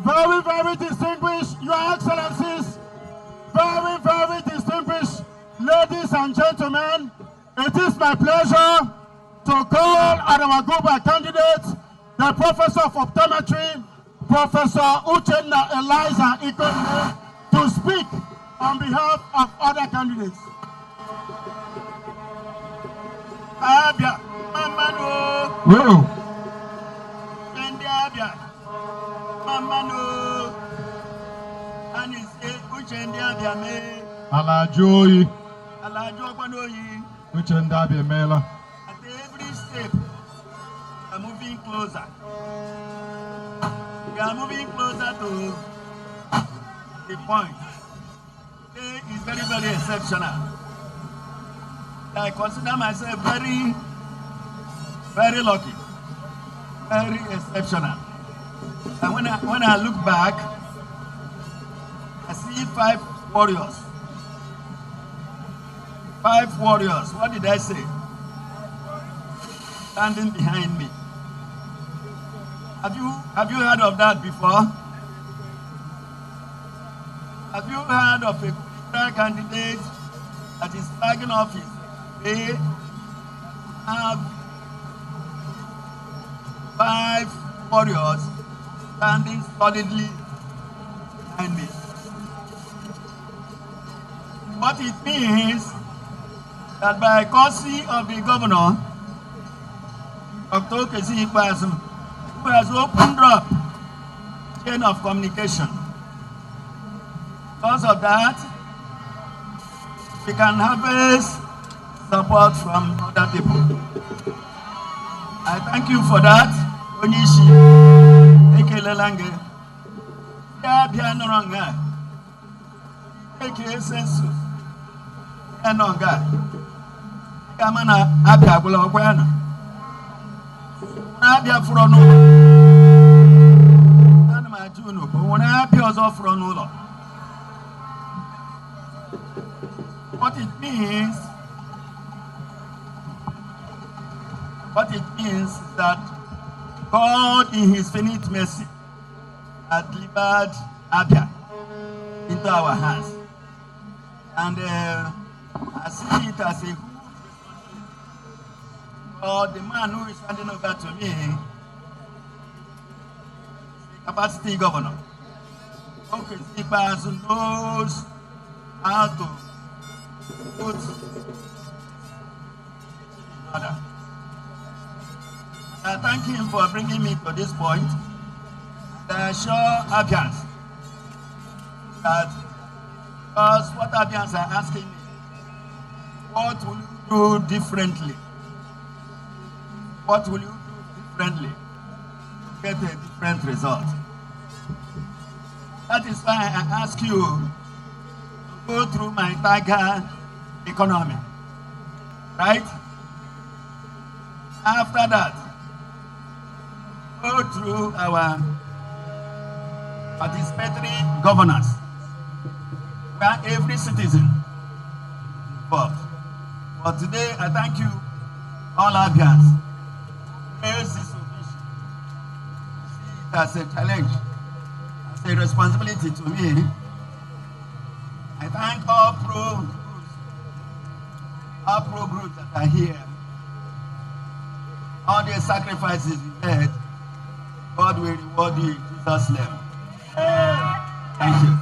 Very, very distinguished, Your Excellencies, very, very distinguished ladies and gentlemen, it is my pleasure to call on our Guber candidate, the Professor of Optometry, Professor Uche Ikonne, to speak on behalf of other candidates. Abia, Mamano. Whoa. Abia, Mamano. And it's Uche Abia me. Alajoyi. Alajo Kwanoyi. Uche Abia mela. At every step, we are moving closer. We are moving closer to the point. Today is very, very exceptional. I consider myself very, very lucky, very exceptional. And when I look back, I see 5 warriors. 5 warriors. What did I say? Standing behind me. Have you heard of that before? Have you heard of a candidate that is flagging office? They have 5 warriors standing solidly behind me. What it means that by courtesy of the governor, Dr. Ikpeazu, who has opened up chain of communication. Because of that, we can harvest support from other people. I thank you for that. Onishi, Ekelelange, Abia Noranga, Eke Sensu, Enonga, Kamana Abia Bulawana, Abia Frono, Anama Juno, when Abia was off Fronulo. What it means is that God, in His infinite mercy, has delivered Abia into our hands. And I see it as a God, the man who is handing over to me, is the capacity governor. Okay, Ikpeazu knows how to put in order. I thank him for bringing me to this point. And I assure Abians that, because what Abians are asking me, what will you do differently? What will you do differently to get a different result? That is why I ask you to go through my tiger economy, right? After that, go through our participatory governance, where every citizen involved. But today, I thank you, all Abians. Raise this issue. See it as a challenge, as a responsibility to me. I thank all pro groups that are here. All the sacrifices you made, God will reward you in Jesus' name. Thank you.